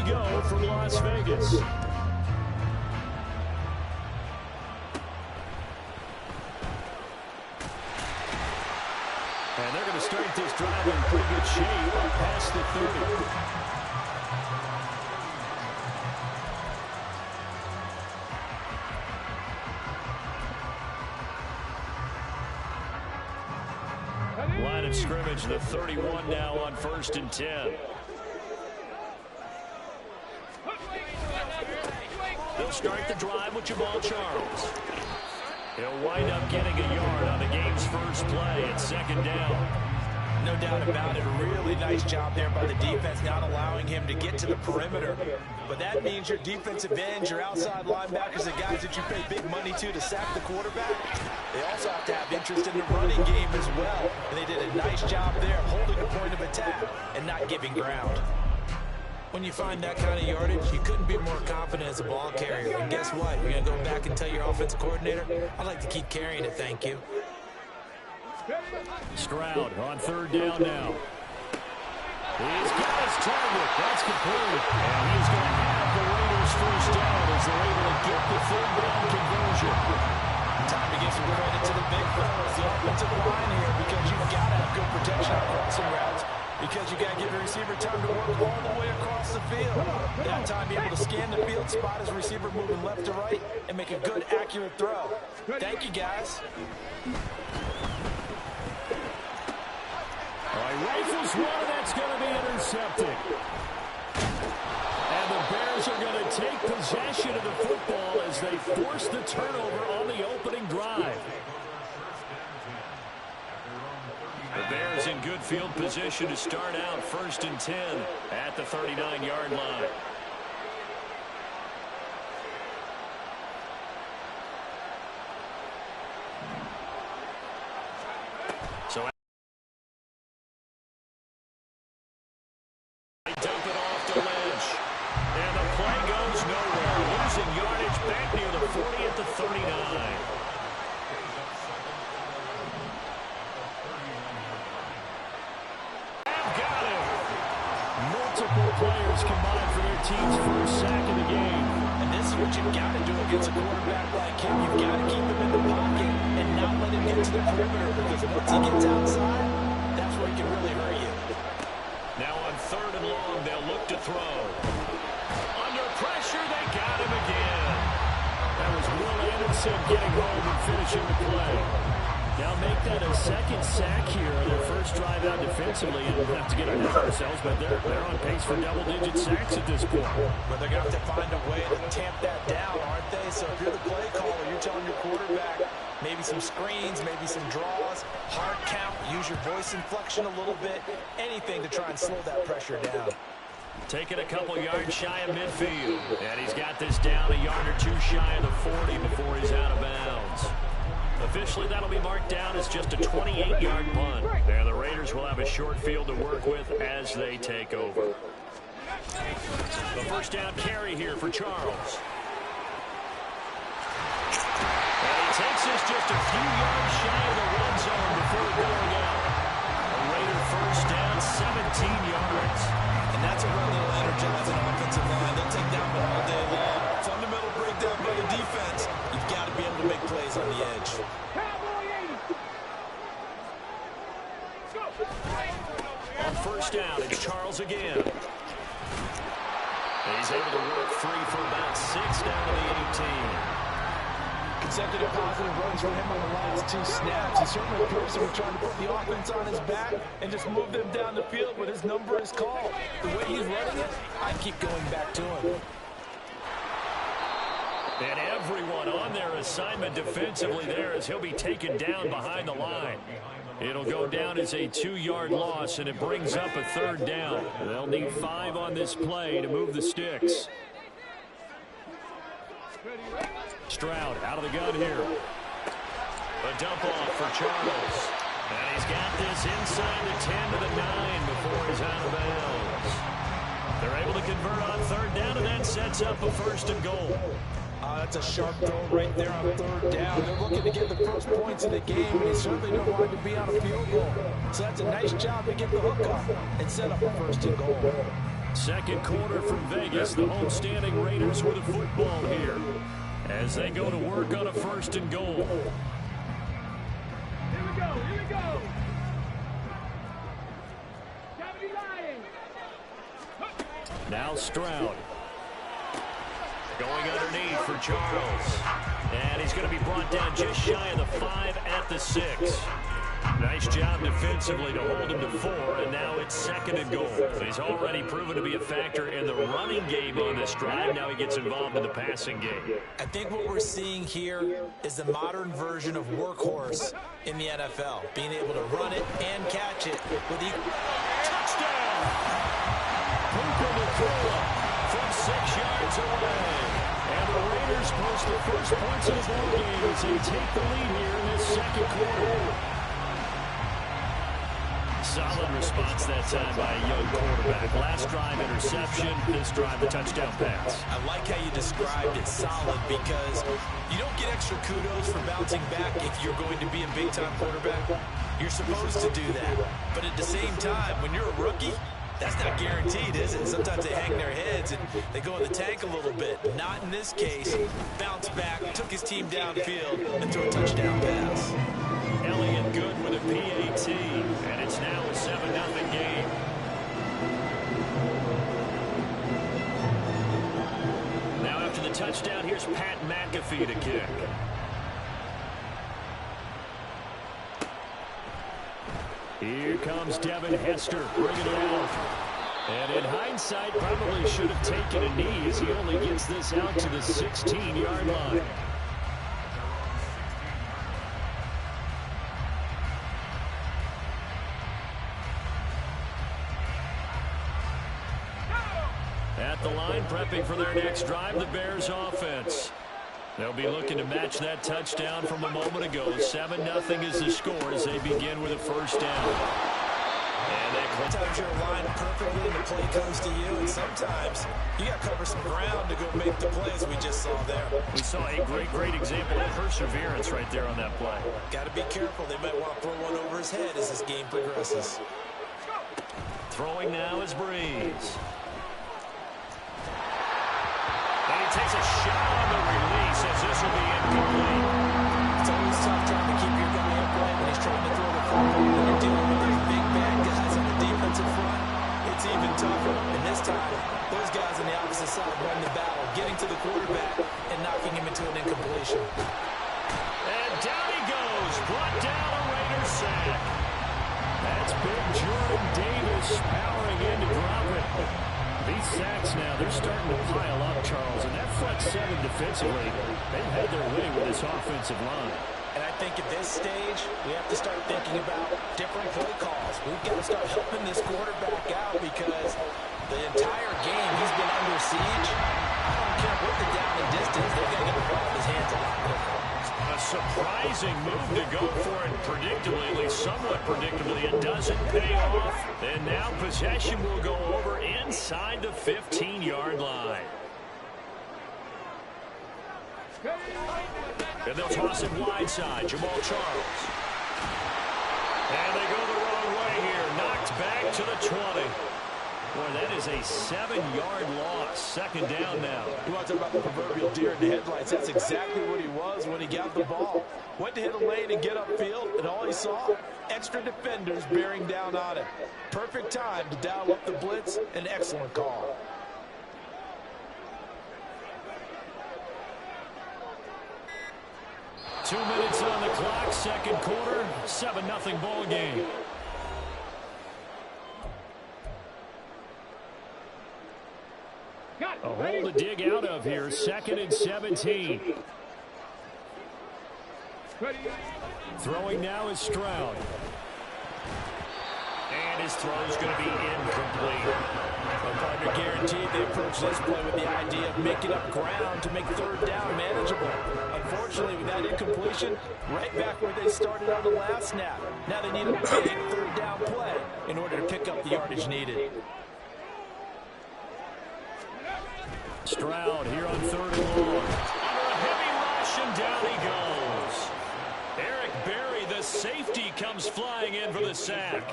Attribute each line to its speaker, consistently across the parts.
Speaker 1: go from Las Vegas. And they're going to start this drive in pretty good shape past the 30. Line of scrimmage, the 31 now on 1st and 10. They'll start the drive with Jamaal Charles. He'll wind up getting a yard on the game's first play at 2nd down.
Speaker 2: No doubt about it. A really nice job there by the defense, not allowing him to get to the perimeter. But that means your defensive ends, your outside linebackers, the guys that you pay big money to sack the quarterback, they also have to have interest in the running game as well. And they did a nice job there holding the point of attack and not giving ground. When you find that kind of yardage, you couldn't be more confident as a ball carrier. And guess what? You're going to go back and tell your offensive coordinator, I'd like to keep carrying it, thank you.
Speaker 1: Stroud on 3rd down now. He's got his target. That's complete. And he's going to have the Raiders first down as they're able to get the 3rd down conversion.
Speaker 2: Time to give some credit to the big fellas, the offensive line here, because you've got to have good protection on crossing routes. Because you got to give the receiver time to work all the way across the field. That time, be able to scan the field, spot his receiver moving left to right, and make a good, accurate throw. Thank you, guys.
Speaker 1: All right, rifles one, that's going to be intercepted. And the Bears are going to take possession of the football as they force the turnover on the opening drive. The Bears in good field position to start out 1st and 10 at the 39-yard line. So they dump it off to Lynch. And the play goes nowhere. Losing yardage back near the 40 at the 39. Players combined for their team's first sack of the game.
Speaker 2: And this is what you've got to do against a quarterback like him. You've got to keep him in the pocket and not let him get to the perimeter, because once he gets outside, that's where he can really hurt you.
Speaker 1: Now on 3rd and long, they'll look to throw. Under pressure, they got him again. That was Will Anderson getting home and finishing the play. Now make that a 2nd sack here on their first drive out defensively, and we'll have to get ahead of ourselves, but they're on pace for double-digit sacks at this point.
Speaker 2: But they're going to have to find a way to tamp that down, aren't they? So if you're the play caller, you're telling your quarterback maybe some screens, maybe some draws, hard count, use your voice inflection a little bit, anything to try and slow that pressure down.
Speaker 1: Taking a couple yards shy of midfield, and he's got this down a yard or two shy of the 40 before he's out of bounds. Officially, that'll be marked down as just a 28-yard punt. And the Raiders will have a short field to work with as they take over. The first down carry here for Charles. And he takes us just a few yards shy of the red zone before going out. A Raider first down, 17 yards.
Speaker 2: And that's a run that'll energize an offensive line. They'll take down one all day long. Fundamental breakdown by the defense. You've got to be able to make plays on the edge.
Speaker 1: On first down, it's Charles again. He's able to work free for about 6 down to the 18.
Speaker 2: Consecutive positive runs from him on the last 2 snaps. He's certainly a person who's trying to put the offense on his back and just move them down the field when his number is called. The way he's running it, I keep going back to him.
Speaker 1: And everyone on their assignment defensively there as he'll be taken down behind the line. It'll go down as a 2-yard loss, and it brings up a 3rd down. They'll need 5 on this play to move the sticks. Stroud out of the gun here. A dump off for Charles. And he's got this inside the 10 to the 9 before he's out of bounds. They're able to convert on 3rd down, and that sets up a 1st and goal.
Speaker 2: That's a sharp throw right there on 3rd down. They're looking to get the first points of the game, and they certainly don't want to be on a field goal. So that's a nice job to get the hook up and set up a 1st and goal.
Speaker 1: Second quarter from Vegas. The homestanding Raiders with the football here as they go to work on a 1st and goal.
Speaker 3: Here we go, here we go.
Speaker 1: Now Stroud. Going underneath for Charles. And he's going to be brought down just shy of the 5 at the 6. Nice job defensively to hold him to 4, and now it's 2nd and goal. He's already proven to be a factor in the running game on this drive. Now he gets involved in the passing game.
Speaker 2: I think what we're seeing here is the modern version of workhorse in the NFL, being able to run it and catch it with
Speaker 1: touchdown! Puka Nacua from 6 yards away. And the Raiders post the first points of the ball game as they take the lead here in this 2nd quarter. Solid response that time by a young quarterback. Last drive, interception. This drive, the touchdown pass.
Speaker 2: I like how you described it, solid, because you don't get extra kudos for bouncing back if you're going to be a big-time quarterback. You're supposed to do that. But at the same time, when you're a rookie, that's not guaranteed, is it? Sometimes they hang their heads and they go in the tank a little bit. Not in this case. Bounced back, took his team downfield, and threw a touchdown pass.
Speaker 1: Elliott good with a PAT, and it's now a 7-0 game. Now after the touchdown, here's Pat McAfee to kick. Here comes Devin Hester bringing it out. And in hindsight, probably should have taken a knee as he only gets this out to the 16-yard line. At the line, prepping for their next drive, the Bears offense. They'll be looking to match that touchdown from a moment ago. 7-0 is the score as they begin with a 1st down. And
Speaker 2: sometimes you're aligned perfectly and the play comes to you, and sometimes you got to cover some ground to go make the plays we just saw there.
Speaker 1: We saw a great example of perseverance right there on that play.
Speaker 2: Got to be careful. They might want to throw one over his head as this game progresses.
Speaker 1: Throwing now is Breeze. And he takes a shot on the release as this will be incomplete.
Speaker 2: It's always tough trying to keep your guy upright when he's trying to throw the football. When you're dealing with these big, bad guys on the defensive front, it's even tougher. And this time, those guys on the opposite side won the battle, getting to the quarterback and knocking him into an incompletion.
Speaker 1: And down he goes, brought down a Raiders sack. That's big Jordan Davis powering in to drop it. These sacks now, they're starting to pile up, Charles, and that front 7 defensively, they've had their way with this offensive line.
Speaker 2: And I think at this stage, we have to start thinking about different play calls. We've got to start helping this quarterback out because the entire game he's been under siege. I don't care what the down and distance, they've got to get the ball in his hands a lot quicker.
Speaker 1: A surprising move to go for it predictably, at least somewhat predictably. It doesn't pay off. And now possession will go over inside the 15-yard line. And they'll toss it wide side. Jamal Charles. And they go the wrong way here. Knocked back to the 20. Boy, that is a 7-yard loss. 2nd down now.
Speaker 2: You want to talk about the proverbial deer in the headlights. That's exactly what he was when he got the ball. Went to hit a lane and get upfield, and all he saw, extra defenders bearing down on him. Perfect time to dial up the blitz. An excellent call.
Speaker 1: Two minutes on the clock, 2nd quarter, 7-0 ball game. A hole to dig out of here, 2nd and 17. Throwing now is Stroud. And his throw is going to be incomplete.
Speaker 2: Well, partner guaranteed they approach this play with the idea of making up ground to make 3rd down manageable. Unfortunately, with that incompletion, right back where they started on the last snap. Now they need a big 3rd down play in order to pick up the yardage needed.
Speaker 1: Stroud here on 3rd and long. Under a heavy rush, and down he goes. Eric Berry, the safety, comes flying in for the sack.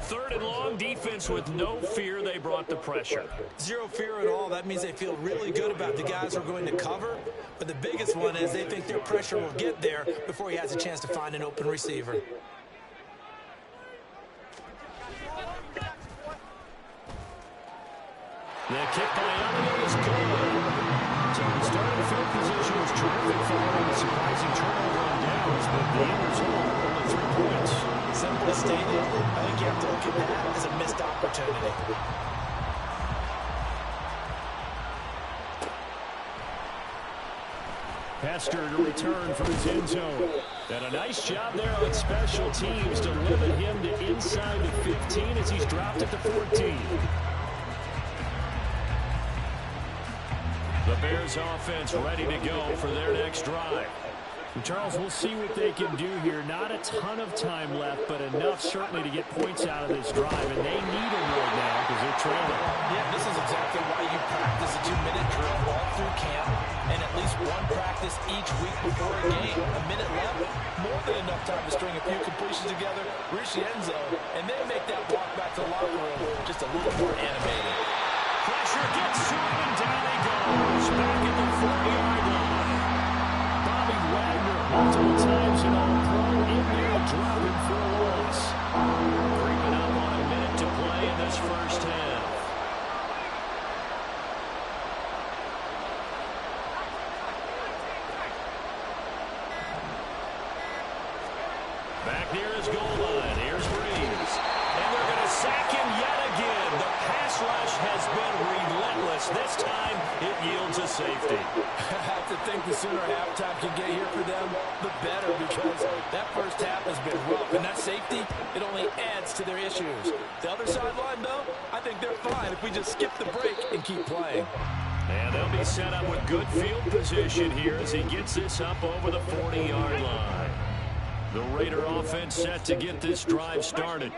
Speaker 1: 3rd and long, defense with no fear. They brought the pressure.
Speaker 2: Zero fear at all. That means they feel really good about the guys who are going to cover. But the biggest one is they think their pressure will get there before he has a chance to find an open receiver.
Speaker 1: The kick by Elliott is good. So the starting field position was terrific following the surprising turnover on downs, but the end result, only 3 points.
Speaker 2: Simply stated, I think you have to look at that as a missed opportunity.
Speaker 1: Hester to return from his end zone. And a nice job there on special teams to limit him to inside the 15 as he's dropped at the 14. The Bears offense ready to go for their next drive. And Charles, we'll see what they can do here. Not a ton of time left, but enough certainly to get points out of this drive. And they need them right now because they're trailing.
Speaker 2: Yeah, this is exactly why you practice a 2-minute drill all through camp and at least one practice each week before a game. A minute left, more than enough time to string a few completions together, reach the end zone, and then make that walk back to the locker room just a little more animated.
Speaker 1: Pressure gets to him, and down he goes. Back at the 40-yard line. Bobby Wagner, multiple times an All-Pro, in there dropping for a loss. Creeping up on a minute to play in this first half. Back near his goal line. Here's Breeze. And they're going to sack him yet again. The pass rush has been relentless. This time, it yields a safety.
Speaker 2: I have to think the sooner halftime can get here for them, the better, because that first half has been rough. And that safety, it only adds to their issues. The other sideline, though, I think they're fine if we just skip the break and keep playing.
Speaker 1: And they'll be set up with good field position here as he gets this up over the 40-yard line. The Raider offense set to get this drive started.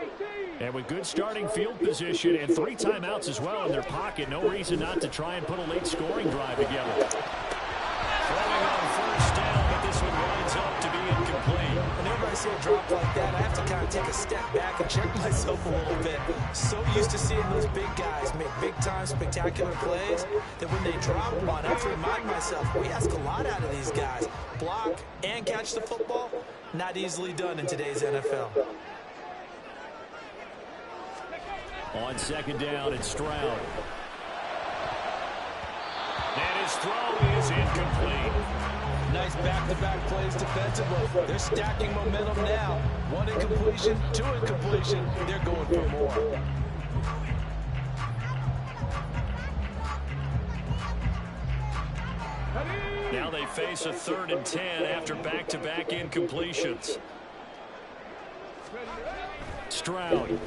Speaker 1: And with good starting field position and 3 timeouts as well in their pocket, no reason not to try and put a late scoring drive together. Throwing on first down, but this one winds up to be incomplete.
Speaker 2: Whenever I see a drop like that, I have to kind of take a step back and check myself a little bit. So used to seeing those big guys make big-time spectacular plays that when they drop one, I have to remind myself, we ask a lot out of these guys. Block and catch the football, not easily done in today's NFL.
Speaker 1: On second down, it's Stroud. And his throw is incomplete.
Speaker 2: Nice back-to-back plays defensively. They're stacking momentum now. 1 incompletion, 2 incompletion. They're going for more.
Speaker 1: Now they face a 3rd and 10 after back-to-back incompletions. Stroud.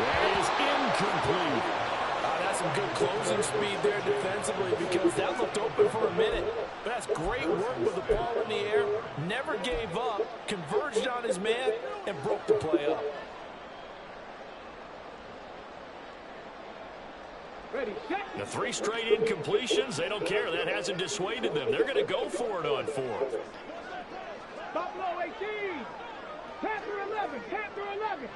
Speaker 1: That is incomplete.
Speaker 2: That's some good closing speed there defensively because that looked open for a minute. But that's great work with the ball in the air. Never gave up, converged on his man, and broke the play up.
Speaker 1: The 3 straight incompletions, they don't care. That hasn't dissuaded them. They're going to go for it on 4th.
Speaker 3: Buffalo 18, Panther 11, Panther 11.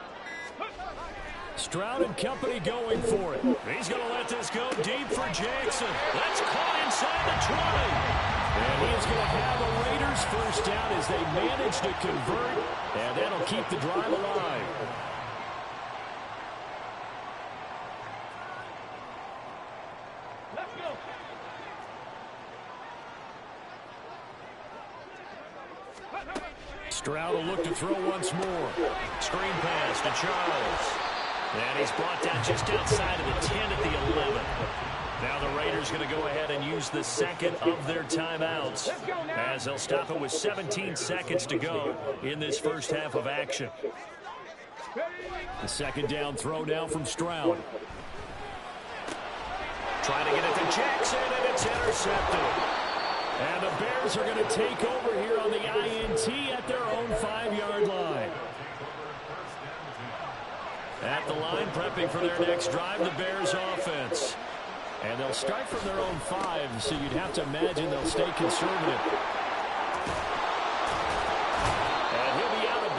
Speaker 1: Stroud and company going for it. He's going to let this go deep for Jackson. That's caught inside the 20. And he is going to have a Raiders first down as they manage to convert. And that'll keep the drive alive.
Speaker 3: Let's go.
Speaker 1: Stroud will look to throw once more. Screen pass to Charles. And he's brought down just outside of the 10 at the 11. Now the Raiders going to go ahead and use the second of their timeouts as they'll stop it with 17 seconds to go in this first half of action. The second down throw now from Stroud. Trying to get it to Jackson, and it's intercepted. And the Bears are going to take over here on the INT at their own 5-yard line. At the line, prepping for their next drive, the Bears offense. And they'll start from their own 5, so you'd have to imagine they'll stay conservative. And he'll be out of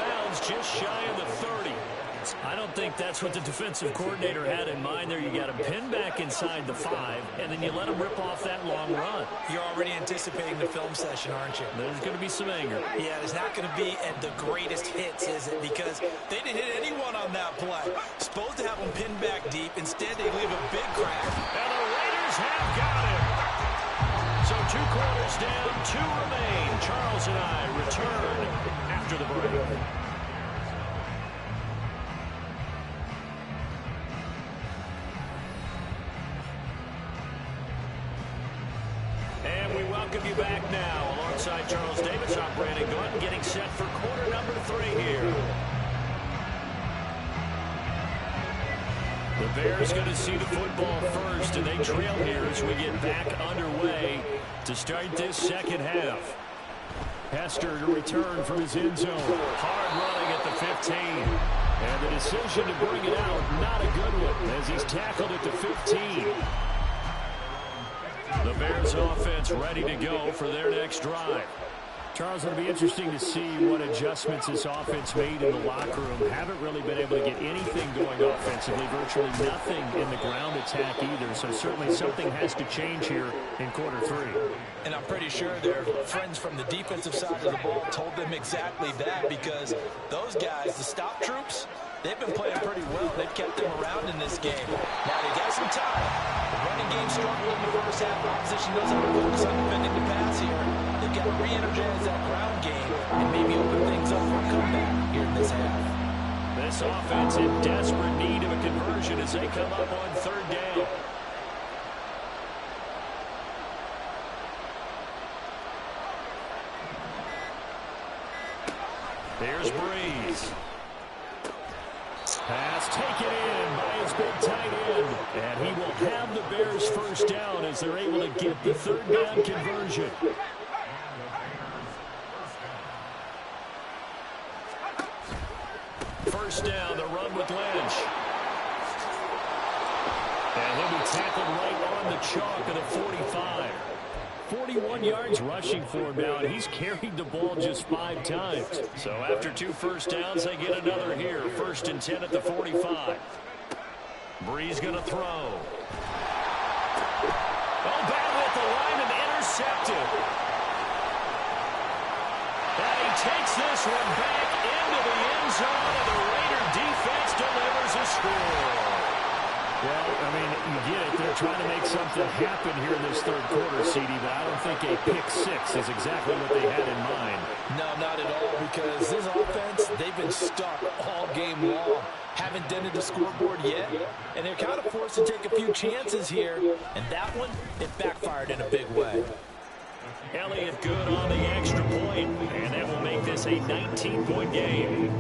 Speaker 1: think that's what the defensive coordinator had in mind there. You got him pinned back inside the 5, and then you let him rip off that long run.
Speaker 2: You're already anticipating the film session, aren't you?
Speaker 1: There's going to be some anger.
Speaker 2: Yeah, there's not going to be at the greatest hits, is it? Because they didn't hit anyone on that play. Supposed to have them pinned back deep. Instead, they leave a big crack.
Speaker 1: And the Raiders have got him. So 2 quarters down, 2 remain. Charles and I return after the break. And we welcome you back now. Alongside Charles Davis, I'm Brandon Gaudin, getting set for quarter number 3 here. The Bears going to see the football first, and they trail here as we get back underway to start this second half. Hester to return from his end zone. Hard running at the 15. And the decision to bring it out, not a good one, as he's tackled at the 15. The Bears offense ready to go for their next drive. Charles, it'll be interesting to see what adjustments this offense made in the locker room. Haven't really been able to get anything going offensively, virtually nothing in the ground attack either. So certainly something has to change here in quarter 3.
Speaker 2: And I'm pretty sure their friends from the defensive side of the ball told them exactly that, because those guys, the stop troops, they've been playing pretty well. They've kept them around in this game. Now they got some time. The running game struggled in the first half. Opposition knows how to focus on defending the pass here. They've got to re-energize that ground game and maybe open things up for a comeback here in this half.
Speaker 1: This offense in desperate need of a conversion as they come up on 3rd down. Here's Breeze. Pass taken in by his big tight end. And he will have the Bears first down as they're able to get the 3rd down conversion. First down, the run with Lynch. And he'll be tackled right on the chalk of the 45. 41 yards rushing for him now, and he's carried the ball just 5 times. So after 2 first downs, they get another here. 1st and 10 at the 45. Breeze going to throw. Oh, battle at the line and intercepted. And he takes this one back into the end zone, and the Raider defense delivers a score. Well, I mean, you get it. They're trying to make something happen here in this 3rd quarter, CD, but I don't think a pick 6 is exactly what they had in mind.
Speaker 2: No, not at all, because this offense, they've been stuck all game long. Haven't dented the scoreboard yet, and they're kind of forced to take a few chances here, and that one, it backfired in a big way.
Speaker 1: Elliott good on the extra point, and that will make this a 19-point game.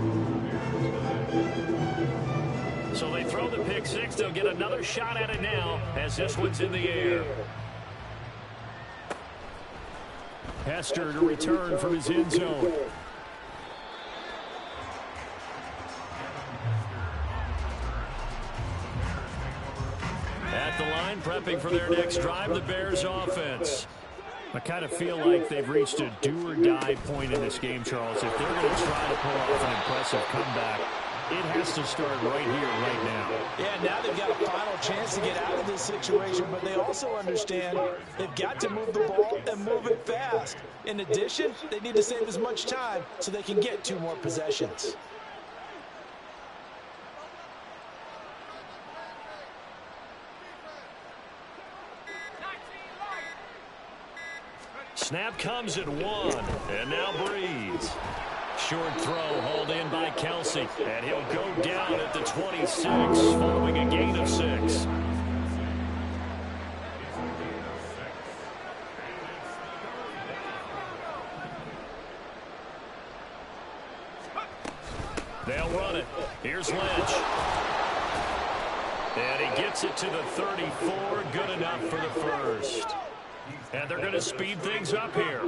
Speaker 1: So they throw the pick 6. They'll get another shot at it now as this one's in the air. Hester to return from his end zone. At the line, prepping for their next drive, the Bears offense. I kind of feel like they've reached a do-or-die point in this game, Charles. If they're going to try to pull off an impressive comeback, it has to start right here, right now.
Speaker 2: Yeah, now they've got a final chance to get out of this situation, but they also understand they've got to move the ball and move it fast. In addition, they need to save as much time so they can get 2 more possessions.
Speaker 1: Snap comes at 1, and now Breeze. Short throw hauled in by Kelsey, and he'll go down at the 26 following a gain of 6. They'll run it. Here's Lynch. And he gets it to the 34. Good enough for the first. And they're going to speed things up here.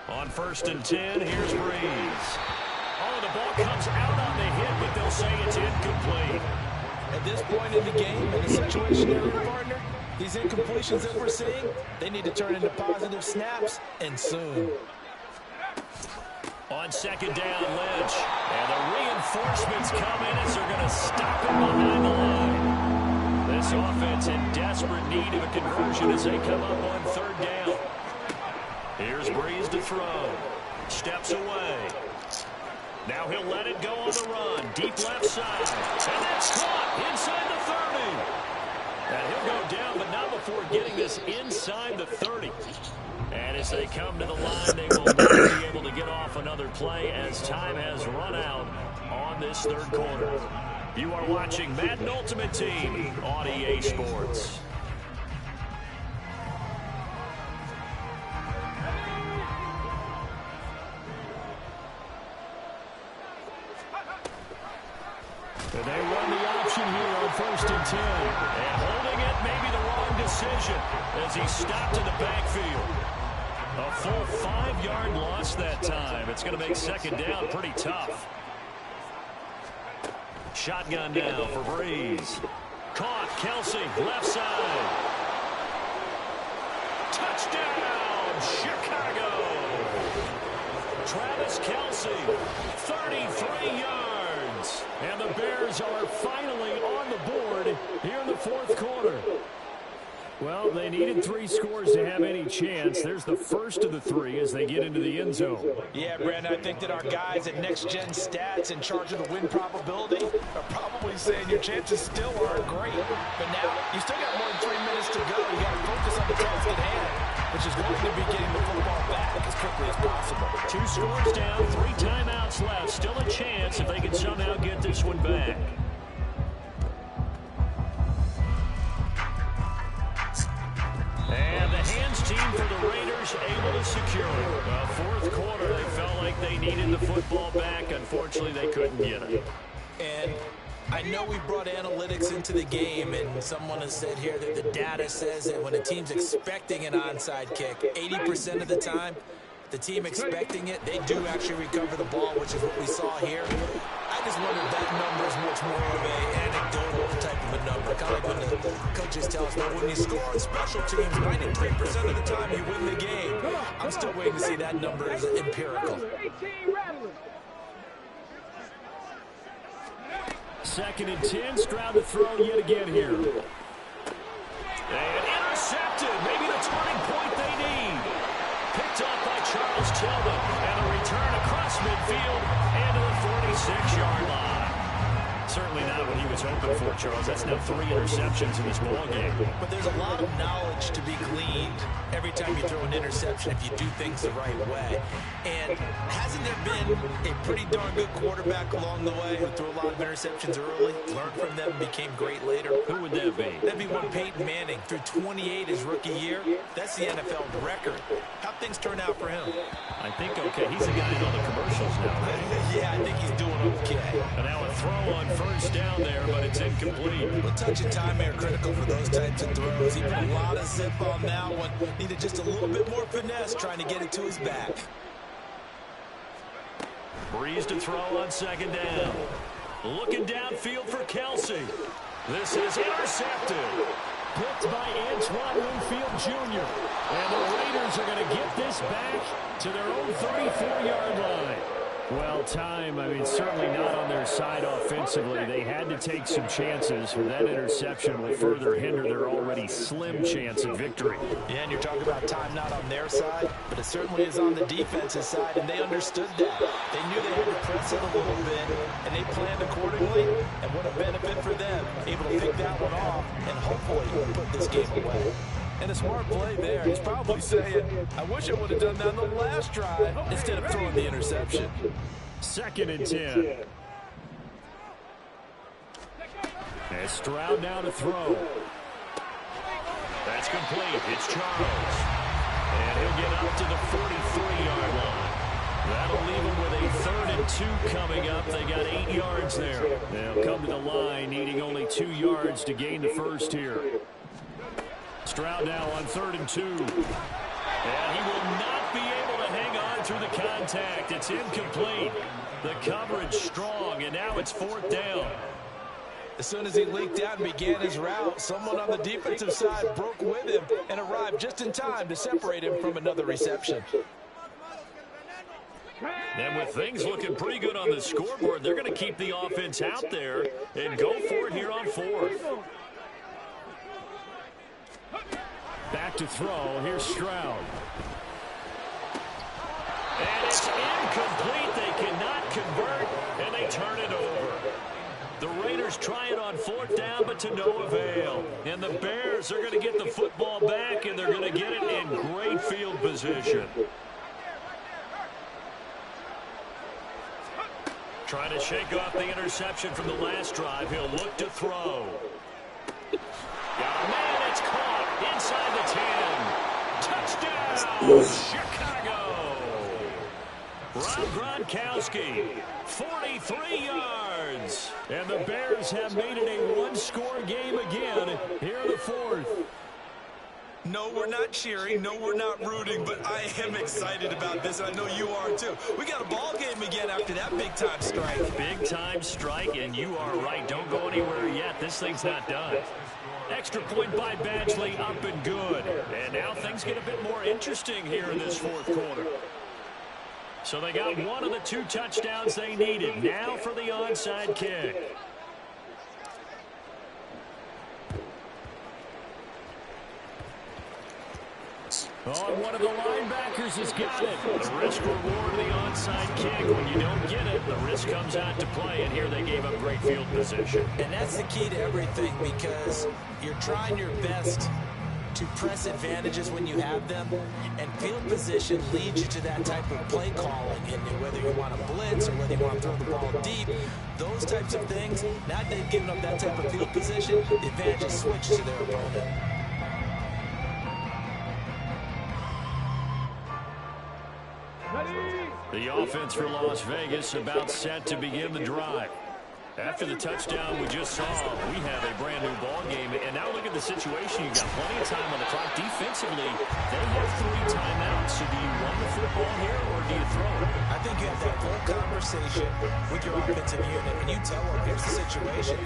Speaker 1: On 1st and 10, here's Breeze. Oh, the ball comes out on the hit, but they'll say it's incomplete.
Speaker 2: At this point in the game, in the situation they're in, partner, these incompletions that we're seeing, they need to turn into positive snaps, and soon.
Speaker 1: On second down, Lynch. And the reinforcements come in as they're going to stop him behind the line. This offense in desperate need of a conversion as they come up on third down. Here's Breeze to throw. Steps away. Now he'll let it go on the run. Deep left side. And that's caught inside the 30. And he'll go down, but not before getting this inside the 30. And as they come to the line, they will not be able to get off another play as time has run out on this third quarter. You are watching Madden Ultimate Team on EA Sports. And they run the option here on 1st and 10. And holding it may be the wrong decision as he stopped in the backfield. A full 5-yard loss that time. It's going to make second down pretty tough. Shotgun now for Breeze. Caught. Kelsey, left side. Touchdown, Chicago. Travis Kelsey, 33 yards. And the Bears are finally on the board here in the fourth quarter. Well, they needed 3 scores to have any chance. There's the first of the 3 as they get into the end zone.
Speaker 2: Yeah, Brandon, I think that our guys at Next Gen Stats in charge of the win probability are probably saying your chances still aren't great. But now, you still got more than 3 minutes to go. You got to focus on the task at hand, which is going to be getting the football back as quickly as possible.
Speaker 1: 2 scores down, 3 timeouts left. Still a chance if they can somehow get this one back. And the hands team for the Raiders able to secure it. Fourth quarter, they felt like they needed the football back. Unfortunately, they couldn't get it.
Speaker 2: And I know we brought analytics into the game, and someone has said here that the data says that when a team's expecting an onside kick, 80% of the time, the team expecting it, they do actually recover the ball, which is what we saw here. I just wonder if that number is much more of an anecdotal type of a number. Kind of like when the coaches tell us, well, when you score on special teams, 93% of the time you win the game. I'm still waiting to see that number as empirical.
Speaker 1: 2nd and 10, Stroud to throw yet again here. And intercepted, maybe the turning point they need. Picked up by Charles Tillman, and a return across midfield and to the 46-yard line. Certainly not what he was hoping for, Charles. That's now 3 interceptions in this ballgame.
Speaker 2: But there's a lot of knowledge to be gleaned every time you throw an interception if you do things the right way. And hasn't there been a pretty darn good quarterback along the way who threw a lot of interceptions early, learned from them, and became great later?
Speaker 1: Who would that be?
Speaker 2: That'd be one Peyton Manning threw 28 his rookie year. That's the NFL record. How'd things turn out for him?
Speaker 1: I think okay. He's the guy who's on the commercials now, right?
Speaker 2: Yeah, I think he's doing okay.
Speaker 1: And now a throw on first down there, but it's incomplete.
Speaker 2: Well, touch and time are critical for those types of throws. He put a lot of zip on that one. Needed just a little bit more finesse trying to get it to his back.
Speaker 1: Breeze to throw on second down. Looking downfield for Kelsey. This is intercepted. Picked by Antoine Winfield Jr. And the Raiders are going to get this back to their own 34-yard line. Well, time, certainly not on their side offensively. They had to take some chances, but that interception will further hinder their already slim chance at victory.
Speaker 2: Yeah, and you're talking about time not on their side, but it certainly is on the defensive side, and they understood that. They knew they had to press it a little bit, and they planned accordingly, and what a benefit for them, able to pick that one off and hopefully put this game away. And a smart play there. He's probably saying, I wish I would have done that on the last drive instead of throwing the interception.
Speaker 1: 2nd and 10. And Stroud now to throw. That's complete. It's Charles. And he'll get up to the 43-yard line. That'll leave him with a 3rd and 2 coming up. They got 8 yards there. They'll come to the line needing only 2 yards to gain the first here. Stroud now on 3rd and 2. And he will not be able to hang on through the contact. It's incomplete. The coverage strong, and now it's 4th down.
Speaker 2: As soon as he leaked out and began his route, someone on the defensive side broke with him and arrived just in time to separate him from another reception.
Speaker 1: And with things looking pretty good on the scoreboard, they're going to keep the offense out there and go for it here on fourth. Back to throw. Here's Stroud. And it's incomplete. They cannot convert, and they turn it over. The Raiders try it on fourth down, but to no avail. And the Bears are going to get the football back, and they're going to get it in great field position. Trying to shake off the interception from the last drive. He'll look to throw. Got a man, it's caught inside the 10. Touchdown, Chicago. Rob Gronkowski, 43 yards. And the Bears have made it a one-score game again here in the fourth.
Speaker 2: No, we're not cheering. No, we're not rooting, but I am excited about this, and I know you are too. We got a ball game again after that big-time strike.
Speaker 1: Big-time strike, and you are right. Don't go anywhere yet. This thing's not done. Extra point by Badgley, up and good. And now things get a bit more interesting here in this fourth quarter. So they got one of the two touchdowns they needed. Now for the onside kick. Oh, and one of the linebackers has got it. The risk reward of the onside kick. When you don't get it, the risk comes out to play, and here they gave up great field position.
Speaker 2: And that's the key to everything, because you're trying your best to press advantages when you have them, and field position leads you to that type of play calling. And whether you want to blitz or whether you want to throw the ball deep, those types of things, now that they've given up that type of field position, the advantage is switched to their opponent.
Speaker 1: The offense for Las Vegas about set to begin the drive. After the touchdown we just saw, we have a brand-new ball game. And now look at the situation. You've got plenty of time on the clock. Defensively, they have 3 timeouts. So do you run the football here, or do you throw it?
Speaker 2: I think you have that full conversation with your offensive unit, and you tell them, here's the situation.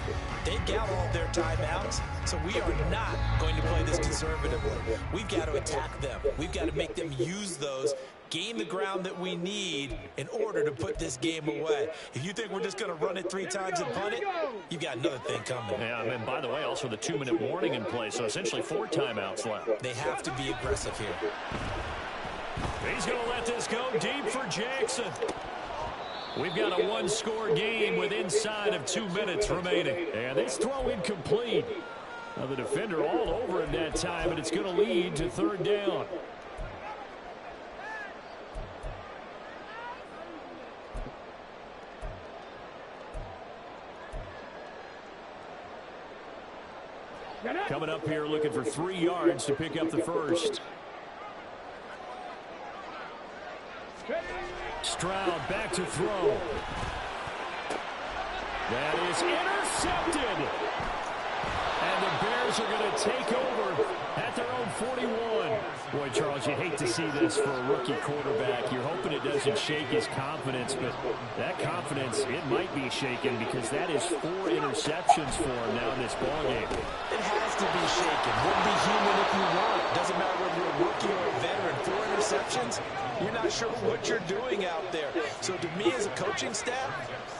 Speaker 2: They've got all their timeouts, so we are not going to play this conservatively. We've got to attack them. We've got to make them use those, gain the ground that we need in order to put this game away. If you think we're just going to run it 3 times and punt it, you've got another thing coming.
Speaker 1: Yeah, and by the way, also the 2-minute warning in place, so essentially 4 timeouts left.
Speaker 2: They have to be aggressive here.
Speaker 1: He's going to let this go deep for Jackson. We've got a one-score game with inside of 2 minutes remaining. And this throw incomplete. Now the defender all over him that time, and it's going to lead to 3rd down. Coming up here looking for 3 yards to pick up the first. Stroud back to throw. That is intercepted. And the Bears are going to take over at their own 41. Boy, Charles, you hate to see this for a rookie quarterback. You're hoping it doesn't shake his confidence, but that confidence, it might be shaken because that is 4 interceptions for him now in this ballgame.
Speaker 2: It has to be shaken. Wouldn't be human if you want. Doesn't matter whether you're a rookie or a veteran. 4 interceptions, you're not sure what you're doing out there. So to me as a coaching staff,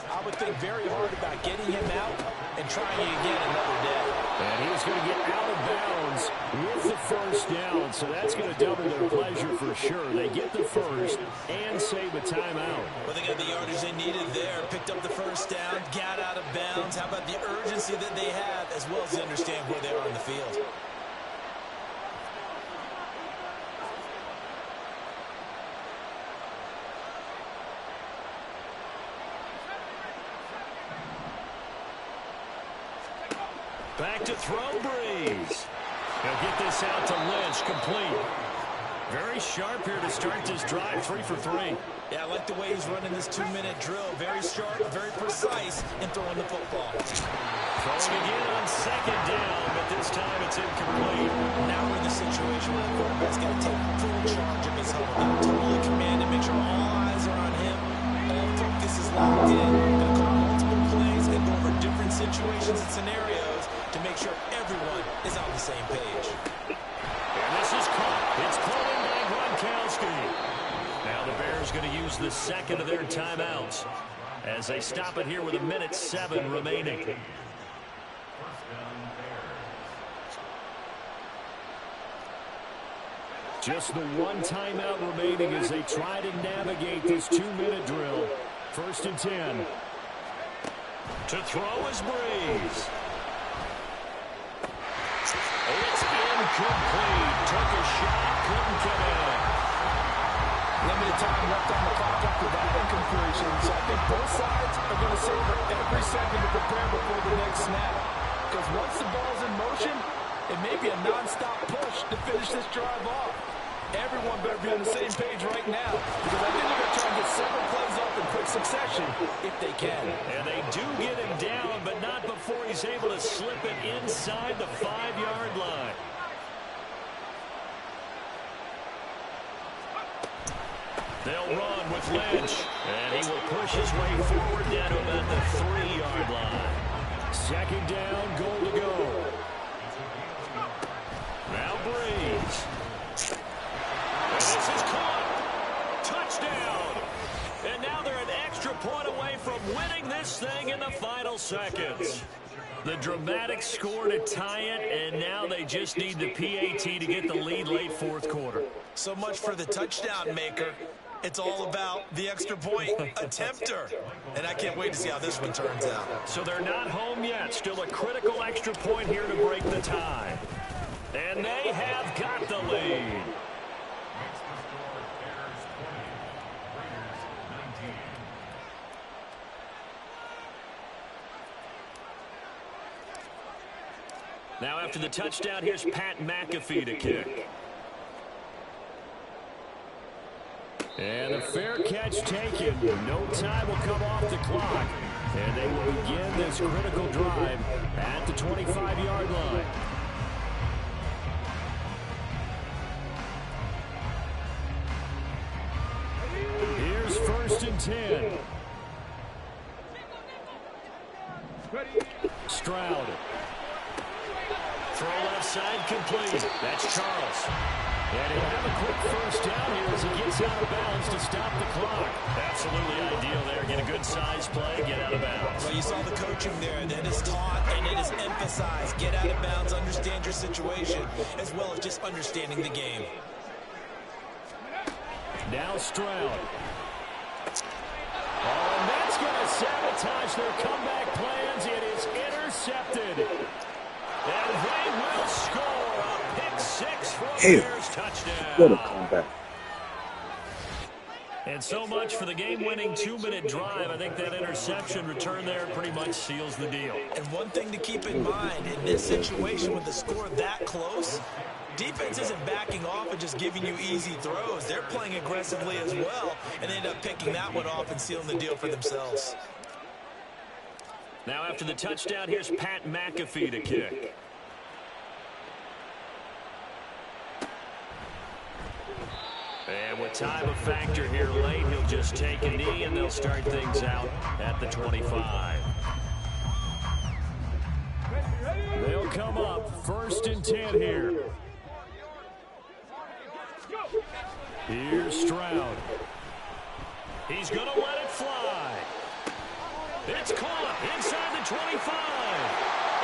Speaker 2: I would think very hard about getting him out and trying it again another day.
Speaker 1: And he's going to get out of bounds with the first down, so that's going to double their pleasure for sure. They get the first and save a timeout.
Speaker 2: Well, they got the yardage they needed there, picked up the first down, got out of bounds. How about the urgency that they have, as well as they understand where they are on the field?
Speaker 1: Back to throw, Breeze. He'll get this out to Lynch, complete. Very sharp here to start this drive, 3 for 3.
Speaker 2: Yeah, I like the way he's running this 2-minute drill. Very sharp, very precise in throwing the football.
Speaker 1: Throwing again on 2nd down, but this time it's incomplete.
Speaker 2: Now we're in the situation where the quarterback's got to take full charge of his home. Got to totally command it, make sure all eyes are on him. All focus is locked in. Going to call multiple plays and go over different situations and scenarios to make sure everyone is on the same page.
Speaker 1: And this is caught. It's caught in by Gronkowski. Now the Bears going to use the second of their timeouts as they stop it here with 1:07 remaining. Just the one timeout remaining as they try to navigate this 2-minute drill. 1st and 10. To throw is Breeze. It's incomplete. Took a shot, couldn't connect.
Speaker 4: Limited time left on the clock after that incompletion. So I think both sides are going to savor every second to prepare before the next snap. Because once the ball's in motion, it may be a non-stop push to finish this drive off. Everyone better be on the same page right now, because I think they're going to try and get several plays off in quick succession if they can.
Speaker 1: And they do get him down, but not before he's able to slip it inside the 5-yard line. They'll run with Lynch, and he will push his way forward down to about the 3-yard line. 2nd down, goal to go. Now Breeze. And this is caught. Touchdown. And now they're an extra point away from winning this thing in the final seconds. The dramatic score to tie it, and now they just need the PAT to get the lead late 4th quarter.
Speaker 2: So much for the touchdown maker. It's all about the extra point attempter. And I can't wait to see how this one turns out.
Speaker 1: So they're not home yet. Still a critical extra point here to break the tie. And they have got the lead. Now after the touchdown, here's Pat McAfee to kick. And a fair catch taken. No time will come off the clock. And they will begin this critical drive at the 25-yard line. Here's 1st and 10. Stroud. Throw left side complete. That's Charles. And he'll have a quick 1st down here as he gets out of bounds to stop the clock. Absolutely ideal there. Get a good size play, get out of bounds.
Speaker 2: Well, you saw the coaching there. That is taught and it is emphasized. Get out of bounds, understand your situation, as well as just understanding the game.
Speaker 1: Now Stroud. Oh, and that's going to sabotage their comeback plans. It is intercepted. And they will score a pick 6 for a Bears touchdown.
Speaker 5: What a comeback.
Speaker 1: And so much for the game-winning 2-minute drive. I think that interception return there pretty much seals the deal.
Speaker 2: And one thing to keep in mind, in this situation with the score that close, defense isn't backing off and just giving you easy throws. They're playing aggressively as well, and they end up picking that one off and sealing the deal for themselves.
Speaker 1: Now after the touchdown, here's Pat McAfee to kick. And with time a factor here late, he'll just take a knee and they'll start things out at the 25. They'll come up 1st and 10 here. Here's Stroud. He's going to let it fly. It's caught inside the 25.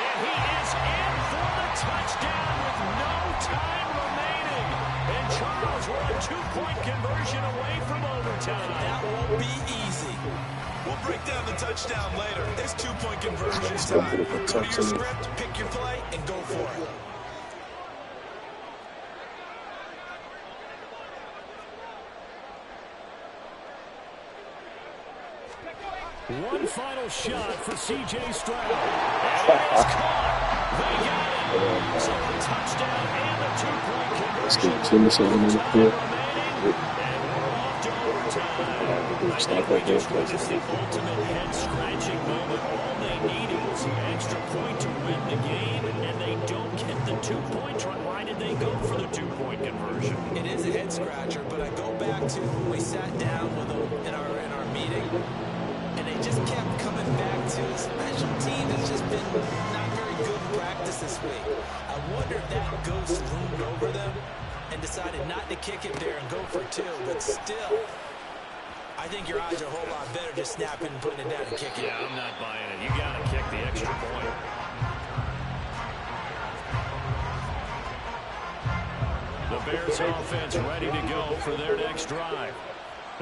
Speaker 1: And he is in for the touchdown with no time remaining. And Charles, we're a 2-point conversion away from overtime.
Speaker 2: That won't be easy. We'll break down the touchdown later. It's 2-point conversion time. Go to your script, pick your play, and go for it.
Speaker 1: One final shot for C.J. Stroud. And it is caught. They got it. So a touchdown and a 2-point conversion.
Speaker 5: Let's get Tim Sullivan in the field.
Speaker 1: And we're off to overtime. I think we just witnessed the ultimate head-scratching moment. All they needed was an extra point to win the game, and they don't get the 2-point try. Why did they go for the 2-point conversion?
Speaker 2: It is a head-scratcher, but I go back to when we sat down with them in our meeting. And they just kept coming back to special teams has just been not very good in practice this week. I wonder if that ghost loomed over them and decided not to kick it there and go for two, but still, I think your odds are a whole lot better just snapping and putting it down and kicking it.
Speaker 1: Yeah, I'm not buying it. You got to kick the extra point. The Bears offense ready to go for their next drive.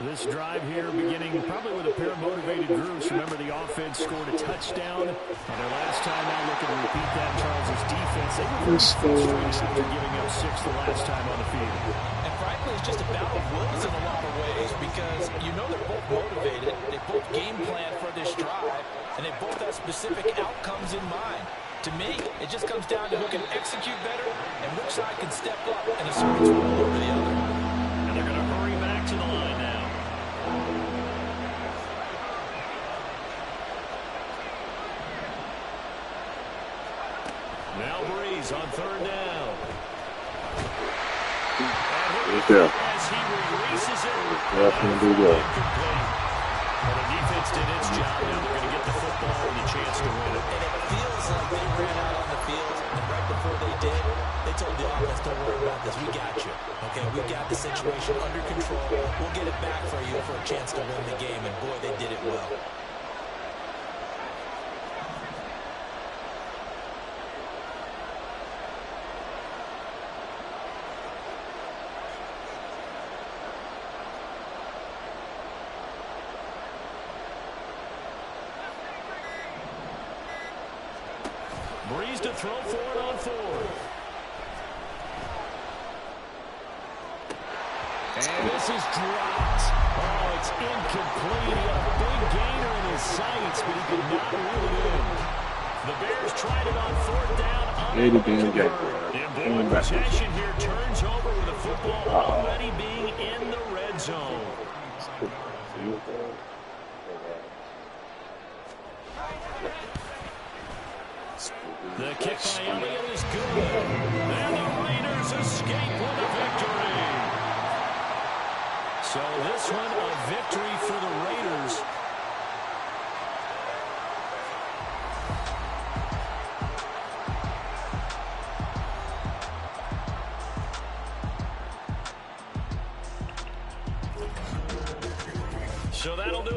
Speaker 1: This drive here beginning probably with a pair of motivated groups. Remember, the offense scored a touchdown on their last time out. Looking to repeat that. Charles' defense, they were frustrated after giving up 6 the last time on the field.
Speaker 2: And frankly, it's just a battle of wills in a lot of ways because you know they're both motivated. They both game plan for this drive, and they both have specific outcomes in mind. To me, it just comes down to who can execute better and which side can step up and assert its role over the other.
Speaker 1: And they're going to hurry back to the line now. Now Breeze on 3rd down.
Speaker 5: Right there.
Speaker 1: As he releases it.
Speaker 5: That's going to be good.
Speaker 1: Well, the defense did its job. Now they're going to get the football and the chance to win it.
Speaker 2: And it feels like they ran out on the field, and right before they did, they told the offense, don't worry about this, we got you. Okay, we got the situation under control. We'll get it back for you for a chance to win the game, and boy, they did it well.
Speaker 1: Breeze to throw for it on 4th. And this is dropped. Oh, it's incomplete. He had a big gainer in his sights, but he could not reel it in. The Bears tried it on 4th down.
Speaker 5: Maybe being a
Speaker 1: And boy, possession here turns over with the football already being in the red zone. The kick by Elliott is good. And the Raiders escape with a victory. So this one, a victory for the Raiders. So that'll do it.